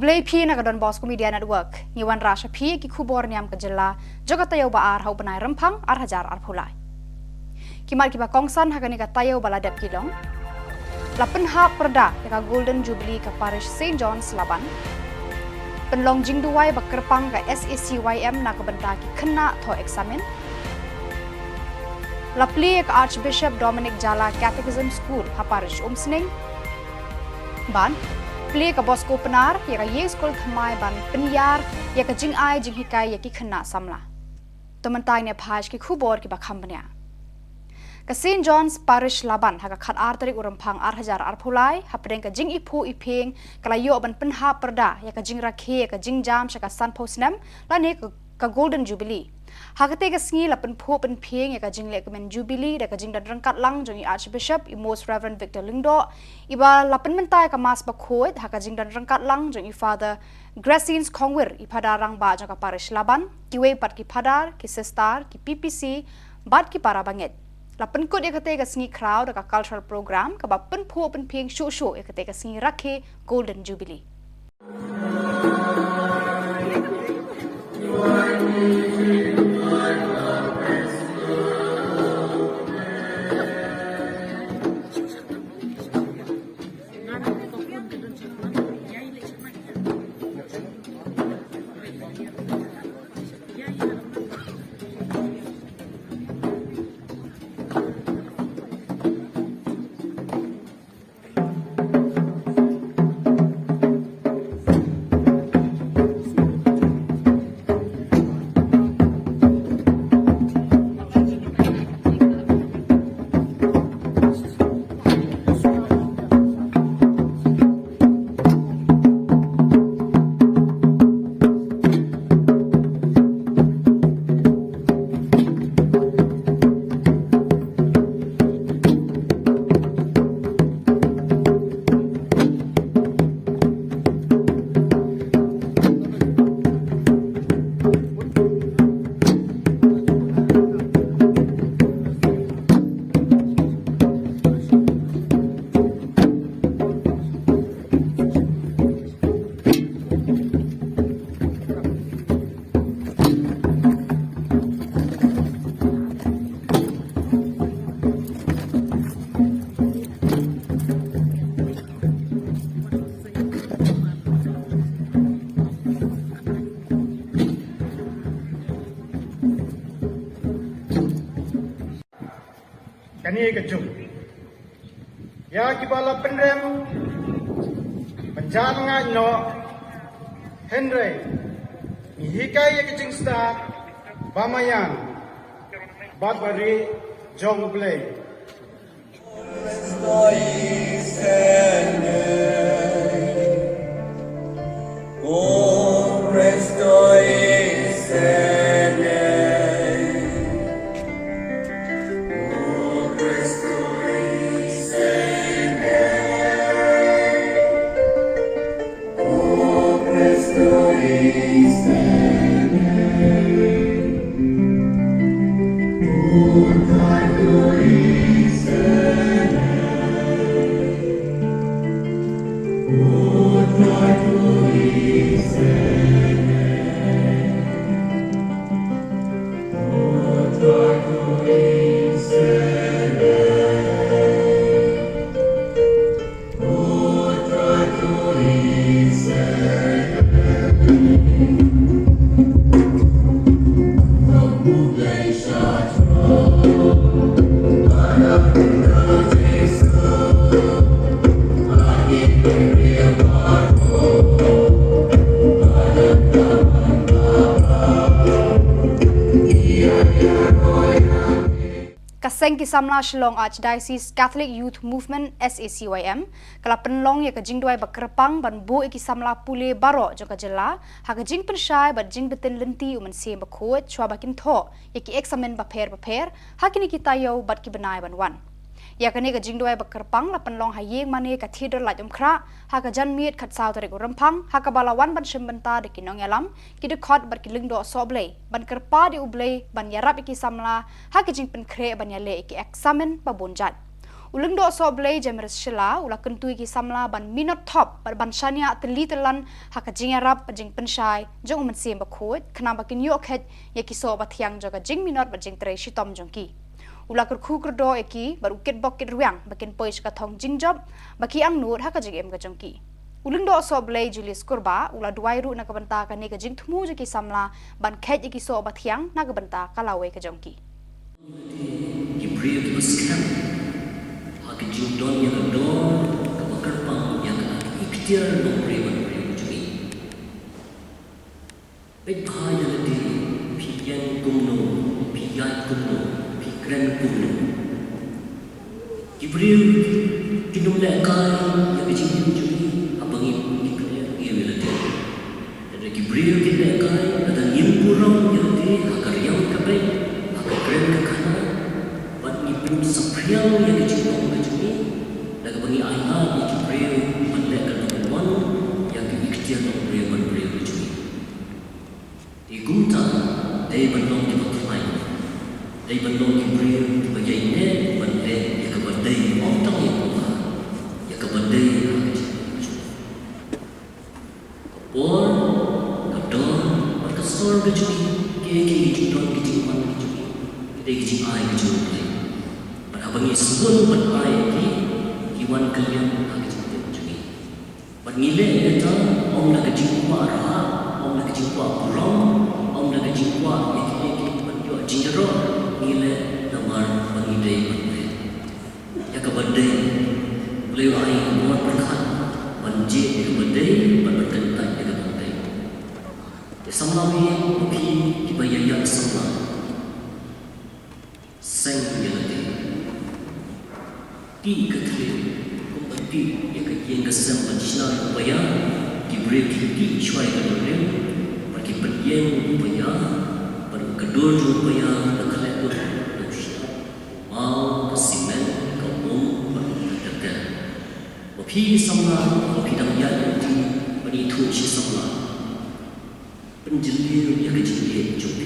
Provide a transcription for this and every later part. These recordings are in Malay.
Kublai phi na kadon Bosco Media Network ni wanrah phi ki Khubor Niam ka jilla joga tayo ba ar hau banai Rymphang ar hajar ar phulai kimal kiba kongsan hakani ka tayo bala dep kilong lapen ha perda ka Golden Jubilee ka Parish St John's Laban penlong jingduai ba kerpang ka SACYM na ka benta ki kena tho examen lapli ka Archbishop Dominic Jala Catechism School ha Parish umsning ban Pli ka Bosco penar ya ka ye school thamai ban penyar ya ka jingai jinghikai ya ki khana samla tomantai ne phaj ki khubor ki ba khambanya ka St John's Parish Laban ha ka khat ar tarik Rymphang ar hajar ar phulai ha preng ka jing iphu ipeng kala yo ban penha perda ya ka jing rakhe ya ka jingjam sha ka san posnam la ne ka Golden Jubilee ha ka te ka sngi la pen phu pen pheng ya ka jing le ka men Jubilee da ka jing dan rangkat lang jongi Archbishop i Most Reverend Victor Lingdo iba la pen mentai ka mas ba khoi ha ka jing dan rangkat lang jongi Father Gracines Khongwir i padarang ba jong ka Parish Laban ki we pat ki padar ki sistar ki PPC bat ki para banget la pen kut ya ka te ka sngi crowd da ka cultural program ka ba pen phu pen pheng shu shu ya ka te ka sngi rakhe Golden Jubilee Kani kecuk, ya kibala pendem, penjangan no, hynrei, hikai ya jingsdang, bamayan, barit, jongngi. Kaseng ki samla Shillong Archdiocese Catholic Youth Movement SACYM kala penlong ya ka jingduai ba kerpang ban bo ki samla pule baro jo ka jela ha ka jing penshai ba jing beten lenti uman se ba khot chwa ba kin tho ya ki examen ba pher ha kini ki tayo bat ki banai ban wan ya kani ka jingduai ba kerpang la penlong ha yeng mane ka thidor la jomkhra ha ka jan miet khat saw tare ko Rymphang ha ka balawan ban shembenta de kinong yalam ki de khot bar ki lingdo soble ban kerpa di ublei ban yarap ki samla ha ki jing pen khre ban yale ki examen ba bonjat Ulang do so blay jemeres shela ula kentui ki samla ban minot THUP ban shania tylli telan haka jingarap jing penshai jong mensim bakhot khna bakin yokhet yaki so bathiang joga jing minot ba jing tre shitom jongki ula kyrduh eki baru ket bokit ruang bakin poish ka thong jingjob baki ang nur haka jing em ga jongki uling do so blay julis kurba ula duai ru na kabanta ka ne ka jing thmu jaki samla ban khet yaki so bathiang na kabanta kalawe ka jongki Don yang kedua, kebakarpang yang ikhtiar memberikan cumi. Phah yang di pian kumno, pian kumno, pikran kumno. Kibril kinum lekai yang kecil cumi, abang ibu ikhtiar iawilati. Dan kibril kinlekai ada yang kurang yang di akar yang kapai, akar keren kekana, buat ngipun sepriang yang kecil cumi. Laga bagi ayah yang Jibril menlekat nomor 1 yang ikhtiar nomor beriau cumi. Di gumta, dia benong di bakai, dia benong Jibril di bagian net menlek yang kebadai orang yang kuah, yang kebadai yang kecil. Kapor, kador, berkesor cumi, kiki judon kicing mana cumi, kita kicing ayah cumi. Berabangi sebelum berayat ni. Iwan kalian nak kecil cumi. Bernilai kata, om nak kecil warah, om nak kecil pulang, om nak kecil yang menjual jingjia, nilai nomor bernilai bernilai. Yang kebadai, beliau Iing buat berkat, banjir yang kebadai, berbentak yang kebadai. Samla mungkin kiba yang samla, sang yang di ketril kumpati yang kajian kesem pynshlur upaya diberi kiti syuai kadorem bagi pendiam upaya baru kedua upaya dekat dosya mau kesimen kaum berdekat wapi samla wapi damyan di bani tu si samla penjelir yang kecil jumpa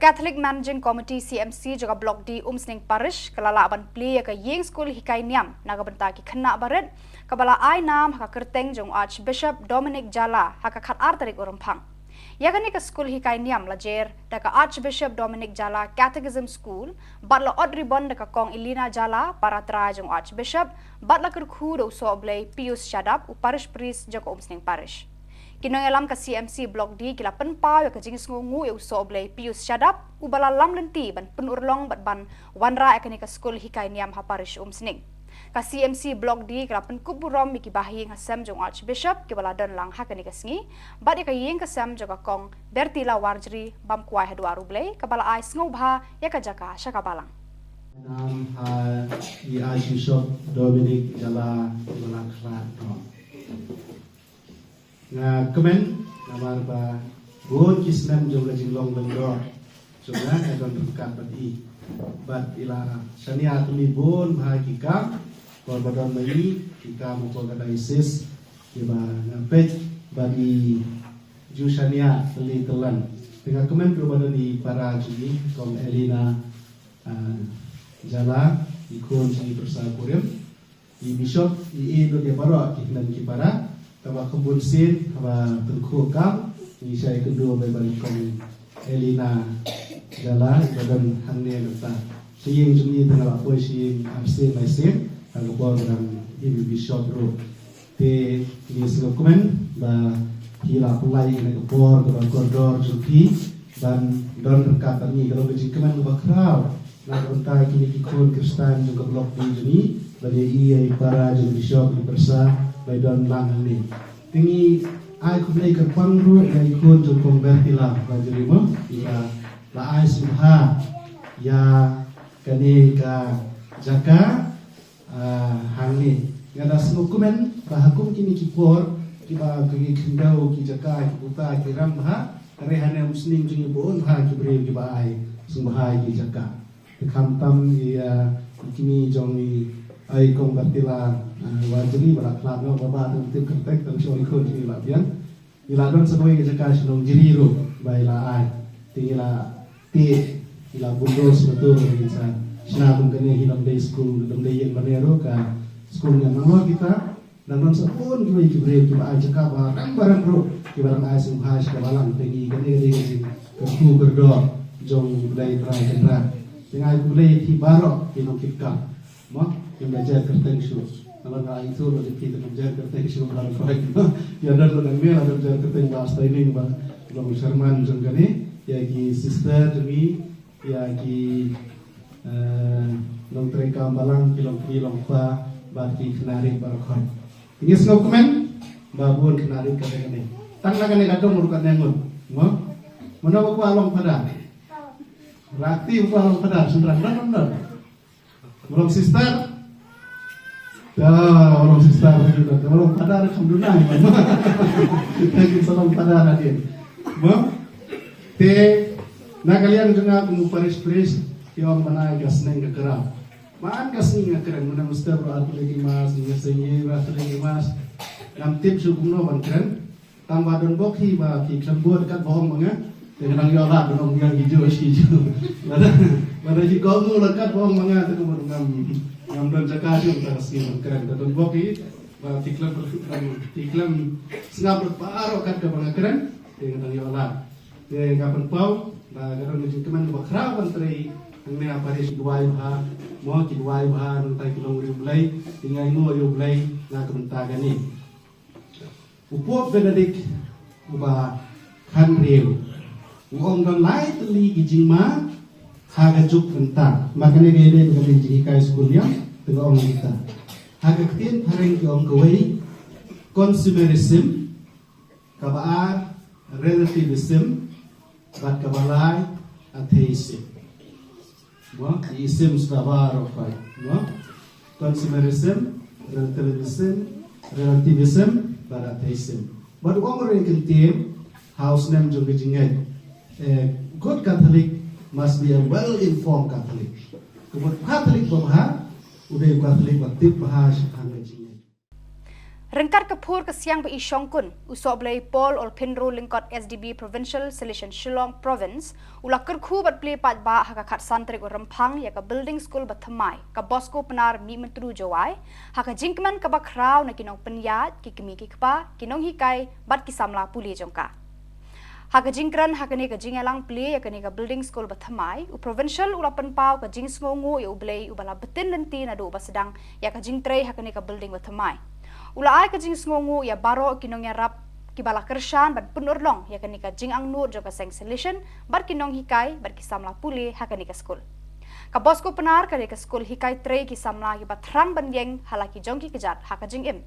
Catholic Managing Committee CMC juga blok di Parish kelala aban play ke Iing School Hikai Niam naga benta ki khna barit kabala ai nam haka kerteng jong Archbishop Dominic Jala haka khat ar tarik Rymphang Yakani ka school hikai niam lajer daka Archbishop Dominic Jala Catechism School batla od ribon daka kong Ilina Jala para trajong Archbishop batla kerku do so oblay Pius Shadap u Parish priest joko umsning Parish. Kino alam ka CMC Block D kila penpau ya ka jingsngewtynnad u so oblay Pius Shadap u bala lam lenti ban penurlong bat ban wanrah yakani ka school hikai niam ha Parish umsning. Ka CMC Block D kila penkuburom miki bahi ngasam jong Archbishop ke bala don lang hakani kasngi bat ka Iing kasam joka kong bertila warjri bam kwah hedwaru blay ka bala ai sngovbha ya ka jaka shaka balang. Nam Archbishop Dominic Jala Malakrat nga kemen namar ba go kisnam jong jinglong bendor jongna edon berkat bati bat ila sania tulibon bahagika korbadon mai kita moko Diocese kiba nongpeit bagi jusania teli telan dengan kemen korbadon di para juni kom Elina Jala ikon sini bersakurim di bishop di do dia baro kihnan kipara kaba kebun sin kaba tengku kam ni saya kedua bagi kom Elina Jala badan hangnya kata siing juni tengah apa siing absen mesin kalau program ibu bishop ro te ni dokumen ba hila pulai ini kepor kaba koridor juki dan don berkata ni kalau kemen ba crowd na kontak kini kikon Kristen juga blok ini bagi ia para bishop di persa by don lang ni tingi ai kumai ke pangru ya ikon jo konvertila bagi rimo ya la ai simha ya kani ka jaka hangni ngada dokumen bahakum kini kipor kiba kini kendau ki jaka ki buta ki ramha rehane muslim jingi bon ha ki bre ki ba ai sumbahai ki jaka khamtam ya kini jongngi ai kong batila wajri baraklat no baba tip kertek dan soi ko ni labian ila don seboi jaka sinong jiri ro baila ai tingila ti ila bundos betul insan sina mungkin hilang day school dalam day yang manero ka school yang nama kita dan don sepun kibai kibre kiba ai jaka barang ro kibarang ai sum has ka balang tingi gani kerku kyrduh jong day trai kendra dengan boleh hibarok kino kita mak yang belajar kerteng syur kalau nak itu boleh kita belajar kerteng syur kalau baik ya ada orang mel ada belajar kerteng bahasa ini bah kalau Sherman jengkane ya ki sister demi ya ki long treka balang kilong phah bagi kenari barakoi ini semua komen babun kenari kadang-kadang tanglakan yang ada murukan nengut mak mana bawa along pada Rati upah pada sundrang dan belum sister, dah belum sister juga, belum pada alhamdulillah, kita salam pada hadir, te nak kalian dengar kamu Parish yang mana gasneng kekerap, mana gasneng kekerap, mana mesti berarti lagi mas, ngasih lagi mas, nam tip sukum no bangkren, tambah don bokhi bah kita buat kat bohong menga. Dengan yang Allah dengan yang hijau. Mana jika kamu lekat bawang manga tu kamu ngam dan jaga tu kita kasih keren. Dan boki, tiklam sengap berparu kat ke bawang keren dengan yang Allah. Dia kapan pau, kalau macam teman berkerap antri ini apa dia Parish mau kidwai nanti kita uri belai, tinggal inu uri belai nak kementagan ni. Upop Benedict ubah hynrei. Ngong don lai teli kijingma haga juk kentang makanya gede dengan jingikai sekolahnya dengan orang kita haga ketin pareng ke orang kawai consumerism kabar relativism bat kabalai atheism ism sudah baru consumerism relativism bat atheism but orang ketin house name juga jingai good Catholic must be a well-informed Catholic. Kemudian Catholic bahasa, udah Catholic bertip bahasa anggajinya. Rengkar kepur ke siang be Isyongkun, usok belai Paul ol Pinro lingkot SDB Provincial Selection Shillong Province, ula kerku bat play pat ba haka kat santri ko Rymphang ya ka building school bat thamai, ka bosko penar mi mentru jawai, haka jingkman ka ba kraw na kinong penyat, ki kimi ki kba, kinong hikai, bat ki samla puli jongka. Haka jingkran haka ni ka jingelang play ya kani ka building school bathamai u provincial ulapan pau ka jingsngewtynnad ya ublei ubala betin lenti na do basedang ya ka jingtrei haka ni ka building bathamai. Ula ai ka jingsngewtynnad ya baro kinong yarap kibala kershan bat punur long ya kani ka jingang nur jo ka seng solution bar kinong hikai bar ki samla puli haka ni ka school. Ka bosko penar ka ka school hikai trei ki samla ki batrang banjeng halaki jongki kejat haka jingim.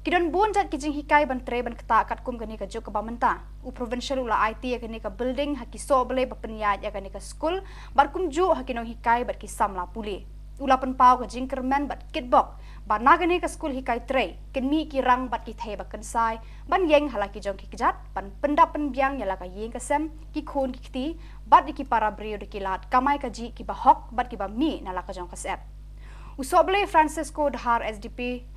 Kidon bun jat kijing hikai ban tre ban kata kat kum kani ka juk ba menta u provincial ula IT ya kani ka building haki so bele ba penyat ya kani ka school bar kum ju hakinong hikai bar ki samla puli ula pen pau ka jing kermen bat kitbok ba nagani ka school hikai tre kemi ki rang bat ki thai ba kensai ban yeng halaki jong ki kjat ban pendap pen biang ya la ka yeng ka sem ki khon ki kti bat ki para brio de ki lat kamai ka ji ki ba hok bat ki ba mi na la ka jong ka sep u so bele Francisco dhar SDP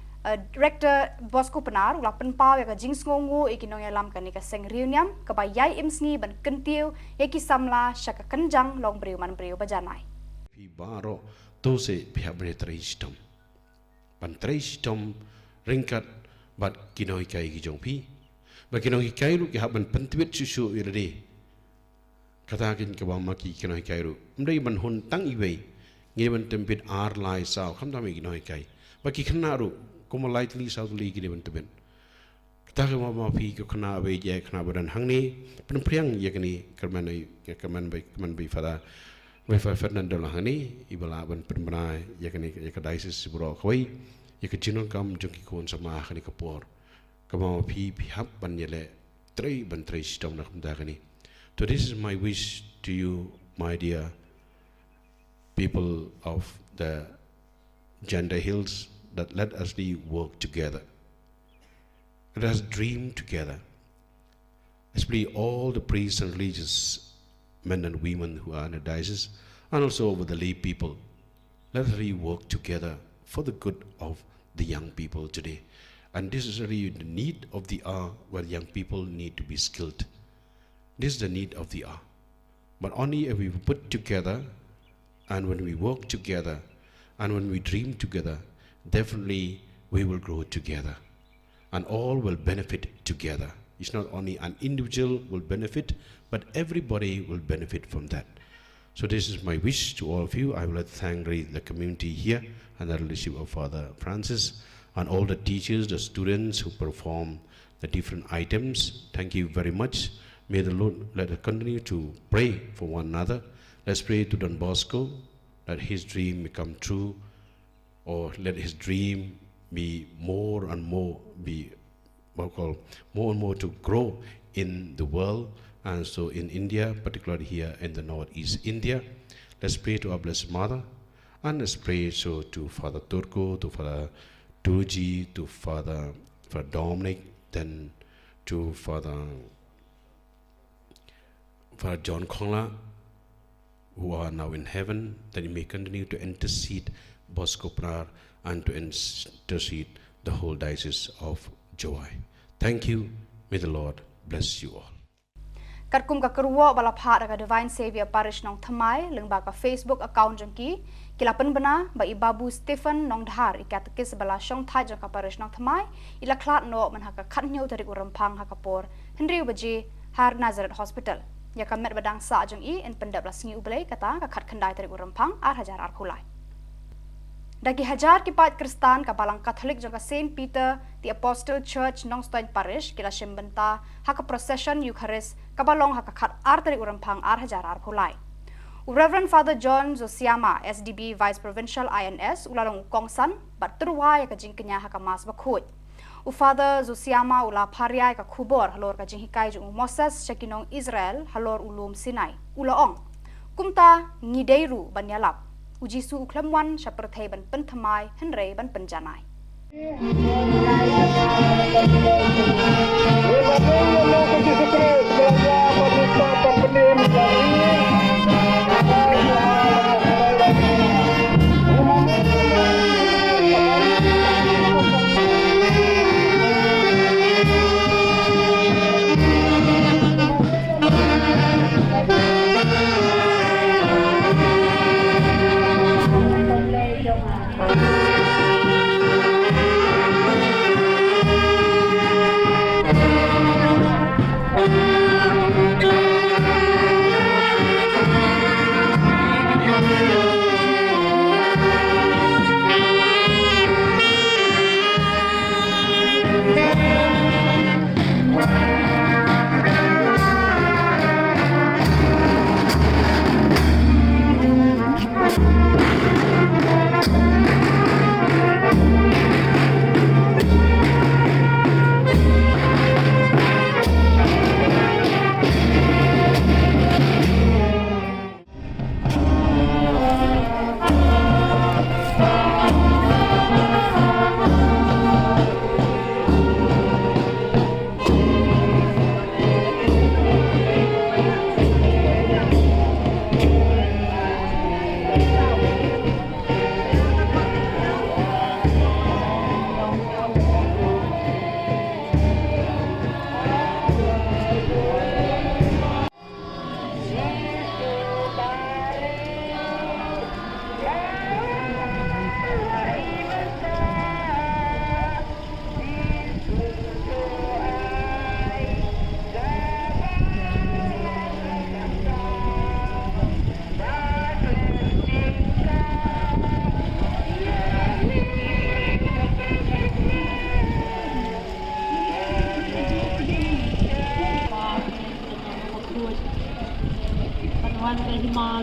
Director Bosco Penar ula penpau ya ka jingsngewtynnad ikinong ya lam kani ka seng riewniam ka ba yai imsngi ban kentiu ya ki samla syaka kenjang long breu man breu bajanai. Pi baro tose pihak beretreistom. Ban treistom ringkat bat kino hikai ki jongpi. Ba kino hikai ru ki haban pentwit susu irade. Katakin ka ba maki kino hikai ru. Mdai ban hun tang iwei. Ngi ban tempit ar lai sao khamtam kino hikai. Ba ki khna ru como lightly southly ki ban teben. Kata ka ma pi ko khna be je khna badan hangni pen priang ye kani kerman bai fada bai fa Fernando lahani ibala ban penbrai ye kani ye ka Diocese bro khoi ye ka jinon kam jongki kon sama khani ka por kama pi hab ban yele trei ban trei stom na khumda kani. So this is my wish to you, my dear people of the Gender Hills, that let us work together. Let us dream together. Especially all the priests and religious men and women who are in the diocese, and also over the lay people. Let us work together for the good of the young people today. And this is really the need of the hour, where young people need to be skilled. This is the need of the hour. But only if we put together, and when we work together, and when we dream together, definitely we will grow together. And all will benefit together. It's not only an individual will benefit, but everybody will benefit from that. So this is my wish to all of you. I would like to thank the community here and the leadership of Father Francis and all the teachers, the students who perform the different items. Thank you very much. May the Lord let us continue to pray for one another. Let's pray to Don Bosco that his dream may come true, or let his dream be more and more more and more to grow in the world, and so in India, particularly here in the northeast India. Let's pray to our Blessed Mother, and let's pray so to Father Turco, to Father Turji, to Father Dominic, then to Father John Kongla, who are now in heaven, that he may continue to intercede Bosco Prar and to intercede the whole Diocese of Joy. Thank you. May the Lord bless you all. Karkum ka kerwo bala pha ka Divine Savior Parish nong thamai lengba ka Facebook account jongki kilapan bana ba ibabu Stephen nong dhar ikatkis bala shong thai jong ka Parish nong thamai ila klat no man ha ka khatnyau dari Rymphang ha ka por hynrei baje har Nazareth Hospital ya ka met badang sa jongi en pendap la singi ublei kata ka khat khandai dari Rymphang ar hajar ar khulai. Dagi hajar kipat Kristan ka balang Katolik jong ka Saint Peter the Apostle Church nongstoin Parish kila shembenta ha ka procession Eucharist ka balong ha ka khat ar dari Rymphang ar hajar ar khulai. Reverend Father John Zosiama SDB Vice Provincial INS ulalong kongsan bat terwa ya ka jingkenya ha ka mas bakhut. U Father Zosiama ula pharia ka Khubor halor ka jinghikai jong Moses shakinong Israel halor ulum Sinai ulaong kumta ngideiru banyalap ujisu uklamwan saperthai ban penthamai hynrei ban penjanai.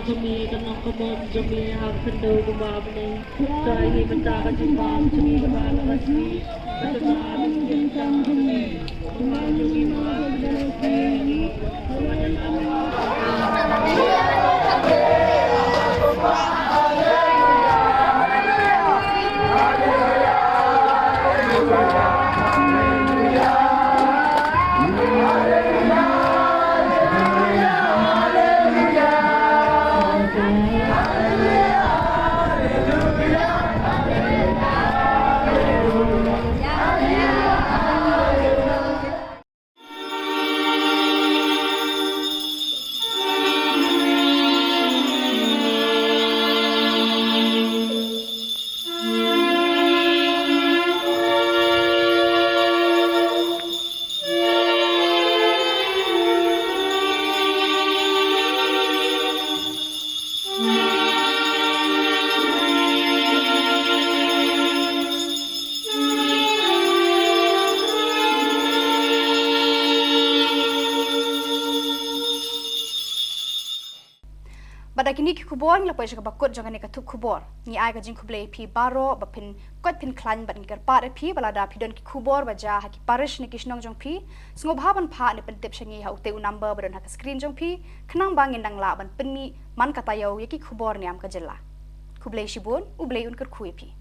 jongngi kan nong komon jongngi hang kendo kaba bne so ini benta ka jimbang jongngi kaba la swi betul abis jingsdang jongngi jongngi ma Pada kini Khubor ngelapai juga bakut jangan ni THUP Khubor. Ni ai ka jing khublei pi baro bapin kot phin klan ban kyrpad pi balada pi don ki Khubor baja ha ki Parish ni kisnong jong pi sngop haban pha ni pentip shangi ha ute number badon ha ka screen jong pi khnang bangin dang la ban penmi man katayau yaki Khubor Niam ka jela. Khublei shibun ublei un ker khui pi.